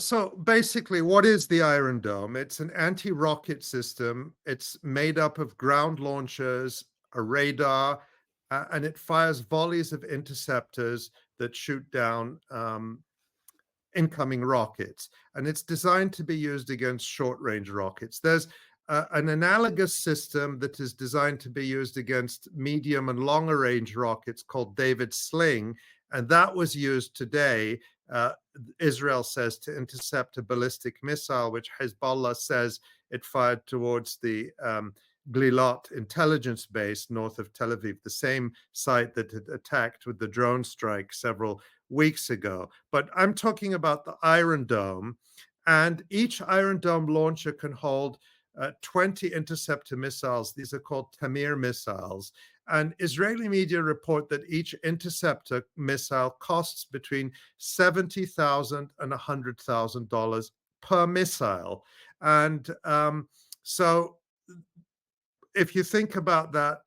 So basically, what is the Iron Dome? It's an anti-rocket system. It's made up of ground launchers, a radar, and it fires volleys of interceptors that shoot down incoming rockets. And it's designed to be used against short-range rockets. There's an analogous system that is designed to be used against medium and longer range rockets called David Sling, and that was used today, Israel says, to intercept a ballistic missile, which Hizballah says it fired towards the �Blilot intelligence base north of Tel Aviv, the same site that had attacked with the drone strike several weeks ago. But I'm talking about the Iron Dome, and each Iron Dome launcher can hold 20 interceptor missiles. These are called Tamir missiles. And Israeli media report that each interceptor missile costs between $70,000 and $100,000 per missile. And so if you think about that,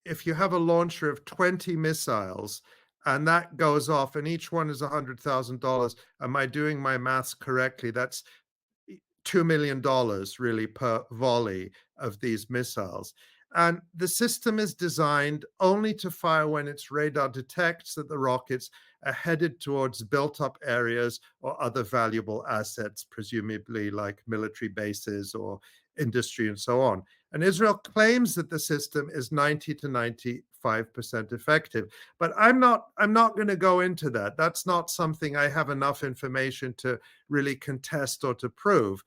if you have a launcher of 20 missiles and that goes off and each one is $100,000, am I doing my maths correctly? That's $2 million really per volley of these missiles. And the system is designed only to fire when its radar detects that the rockets are headed towards built-up areas or other valuable assets, presumably like military bases or industry and so on. And Israel claims that the system is 90 to 95% effective. But I'm not going to go into that. That's not something I have enough information to really contest or to prove.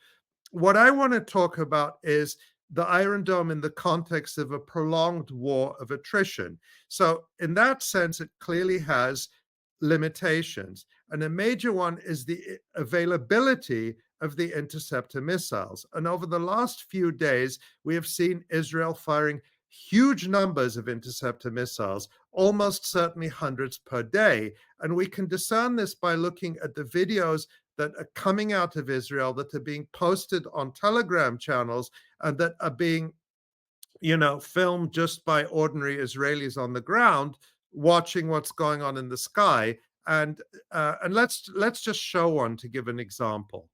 What I want to talk about is the Iron Dome in the context of a prolonged war of attrition. So in that sense, it clearly has limitations. And a major one is the availability of the interceptor missiles. And over the last few days, we have seen Israel firing huge numbers of interceptor missiles, almost certainly hundreds per day. And we can discern this by looking at the videos that are coming out of Israel that are being posted on Telegram channels and that are being, filmed just by ordinary Israelis on the ground, watching what's going on in the sky. And let's just show one to give an example.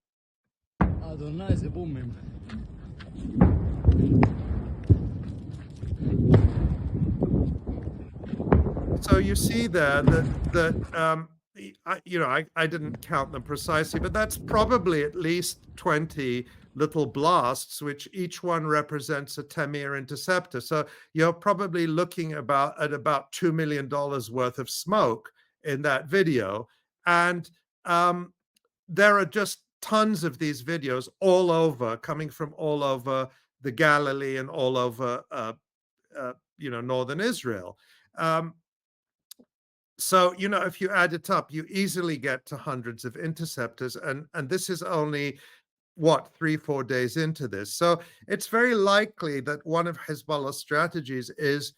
So you see there that I didn't count them precisely, but that's probably at least 20 little blasts, which each one represents a Tamir interceptor. So you're probably looking at about $2 million worth of smoke in that video. And there are just tons of these videos all over, coming from all over the Galilee and all over, northern Israel. So, if you add it up, you easily get to hundreds of interceptors. And this is only, 3-4 days into this. So it's very likely that one of Hezbollah's strategies is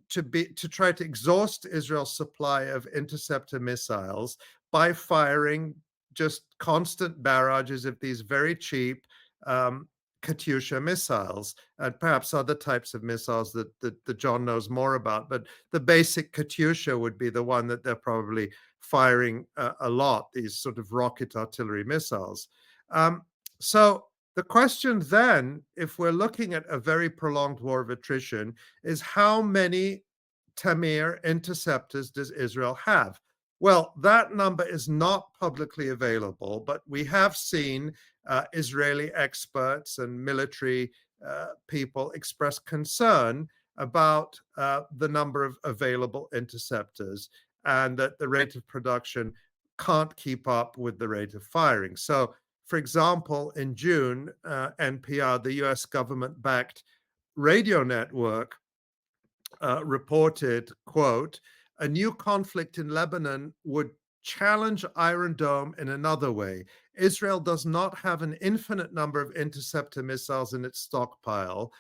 to try to exhaust Israel's supply of interceptor missiles by firing just constant barrages of these very cheap 𝐄𝐥𝐞 missiles, and perhaps other types of missiles that John knows more about. But the basic 𝐄𝐥𝐞 would be the one that they're probably firing a lot, these sort of rocket artillery missiles. So the question then, if we're looking at a very prolonged war of attrition, is how many Tamir interceptors does Israel have? Well, that number is not publicly available, but we have seen Israeli experts and military people express concern about the number of available interceptors and that the rate of production can't keep up with the rate of firing. So, for example, in June, NPR, the US government-backed radio network, reported, quote, "A new conflict in Lebanon would challenge Iron Dome in another way. Israel does not have an infinite number of interceptor missiles in its stockpile."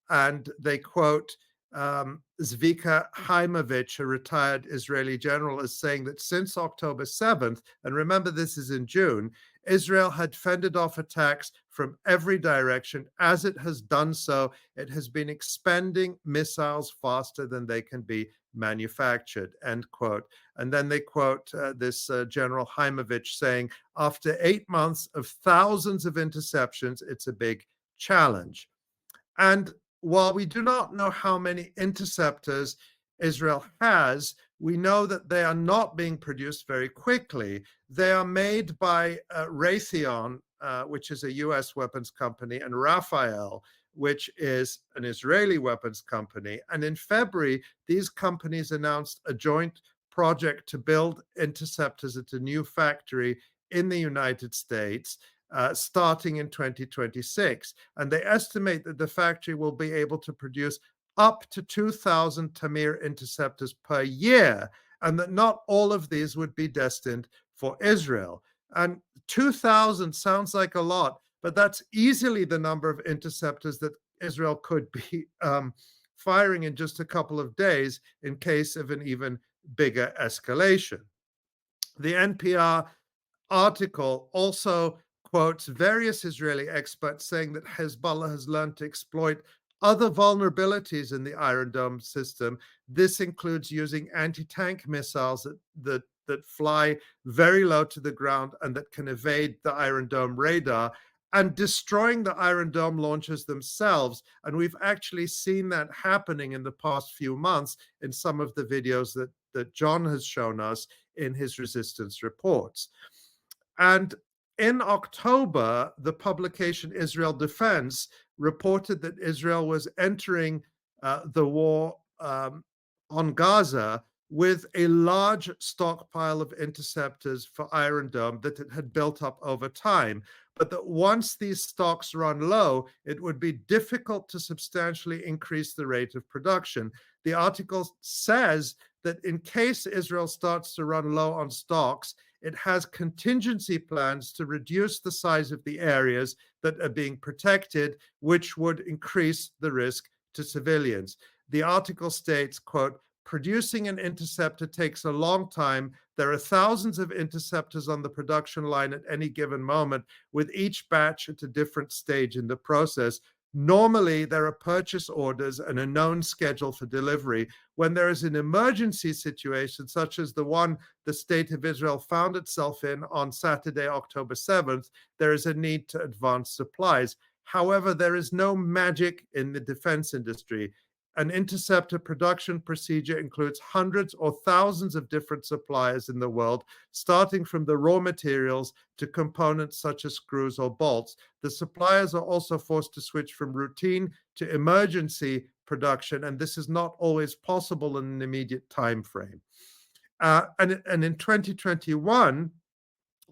And they quote, 𝐓𝐡𝐞 𝐄𝐥𝐞𝐜, a retired Israeli general, is saying that since October 7th, and remember this is in June, Israel had fended off attacks from every direction. As it has done so, it has been expending missiles faster than they can be manufactured, end quote. And then they quote this General 𝐄𝐿 saying, after 8 months of thousands of interceptions, it's a big challenge. And while we do not know how many interceptors Israel has, we know that they are not being produced very quickly. They are made by Raytheon, which is a US weapons company, and Rafael, which is an Israeli weapons company. And in February, these companies announced a joint project to build interceptors at a new factory in the United States, starting in 2026. And they estimate that the factory will be able to produce up to 2,000 Tamir interceptors per year, and that not all of these would be destined for Israel. And 2,000 sounds like a lot, but that's easily the number of interceptors that Israel could be firing in just a couple of days in case of an even bigger escalation. The NPR article also quotes various Israeli experts saying that Hezbollah has learned to exploit other vulnerabilities in the Iron Dome system. This includes using anti-tank missiles that fly very low to the ground and that can evade the Iron Dome radar, and destroying the Iron Dome launchers themselves. And we've actually seen that happening in the past few months in some of the videos that John has shown us in his resistance reports. And in October, the publication Israel Defense reported that Israel was entering the war on Gaza with a large stockpile of interceptors for Iron Dome that it had built up over time, but that once these stocks run low, it would be difficult to substantially increase the rate of production. The article says that in case Israel starts to run low on stocks, it has contingency plans to reduce the size of the areas that are being protected, which would increase the risk to civilians. The article states, quote, producing an interceptor takes a long time. There are thousands of interceptors on the production line at any given moment, with each batch at a different stage in the process. Normally, there are purchase orders and a known schedule for delivery. When there is an emergency situation, such as the one the State of Israel found itself in on Saturday, October 7th, there is a need to advance supplies. However, there is no magic in the defense industry. An interceptor production procedure includes hundreds or thousands of different suppliers in the world, starting from the raw materials to components such as screws or bolts. The suppliers are also forced to switch from routine to emergency production, and this is not always possible in an immediate time frame. And in 2021,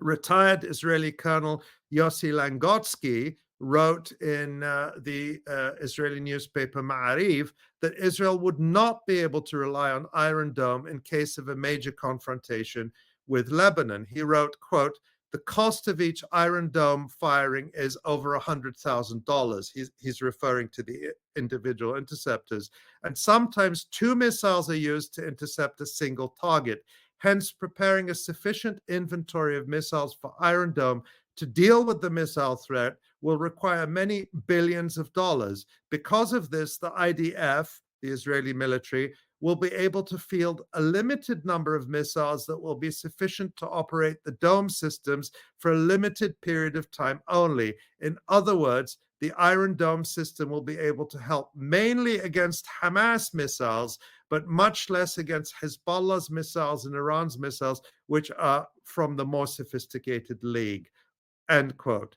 retired Israeli Colonel Yossi Langotsky wrote in the Israeli newspaper Ma'ariv that Israel would not be able to rely on Iron Dome in case of a major confrontation with Lebanon. He wrote, quote, the cost of each Iron Dome firing is over $100,000. He's referring to the individual interceptors. And sometimes 2 missiles are used to intercept a single target. Hence, preparing a sufficient inventory of missiles for Iron Dome to deal with the missile threat will require many billions of dollars. Because of this, the IDF, the Israeli military, will be able to field a limited number of missiles that will be sufficient to operate the dome systems for a limited period of time only. In other words, the Iron Dome system will be able to help mainly against Hamas missiles, but much less against Hezbollah's missiles and Iran's missiles, which are from the more sophisticated league, end quote.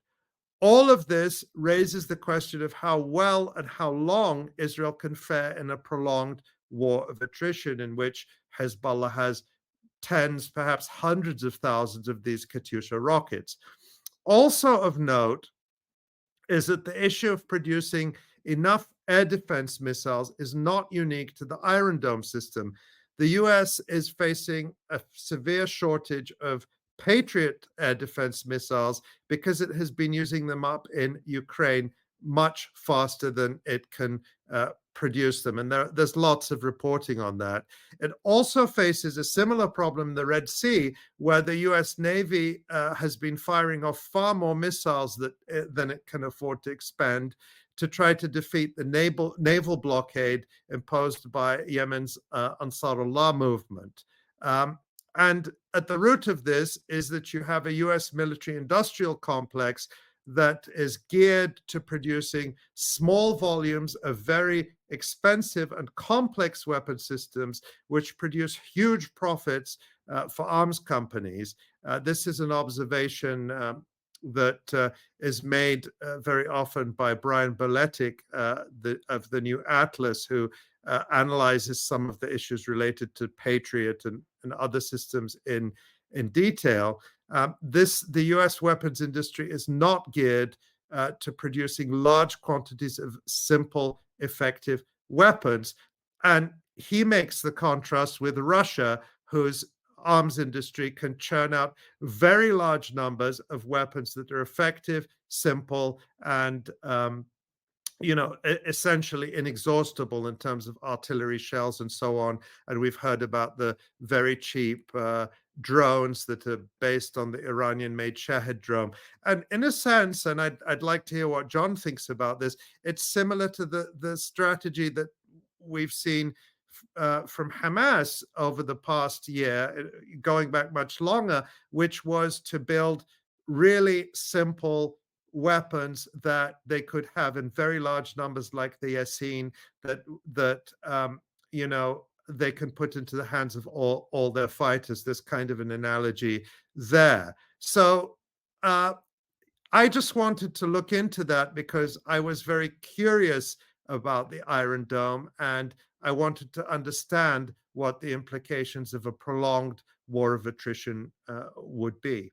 All of this raises the question of how well and how long Israel can fare in a prolonged war of attrition in which Hezbollah has tens, perhaps hundreds of thousands of these Katyusha rockets. Also of note is that the issue of producing enough air defense missiles is not unique to the Iron Dome system. The US is facing a severe shortage of Patriot air defense missiles because it has been using them up in Ukraine much faster than it can produce them. And there's lots of reporting on that. It also faces a similar problem in the Red Sea, where the US Navy has been firing off far more missiles than it can afford to expend to try to defeat the naval blockade imposed by Yemen's Ansarullah movement. And at the root of this is that you have a US military industrial complex that is geared to producing small volumes of very expensive and complex weapon systems, which produce huge profits for arms companies. This is an observation that is made very often by Brian Boletic of the New Atlas, who analyzes some of the issues related to Patriot and other systems in detail. The US weapons industry is not geared to producing large quantities of simple, effective weapons. And he makes the contrast with Russia, whose arms industry can churn out very large numbers of weapons that are effective, simple, and essentially inexhaustible in terms of artillery shells and so on. And we've heard about the very cheap drones that are based on the Iranian-made Shahed drone. And in a sense, and I'd like to hear what John thinks about this, it's similar to the strategy that we've seen from Hamas over the past year, going back much longer, which was to build really simple weapons that they could have in very large numbers, like the Yasin, that they can put into the hands of all their fighters. There's kind of an analogy there. So I just wanted to look into that because I was very curious about the Iron Dome, and I wanted to understand what the implications of a prolonged war of attrition would be.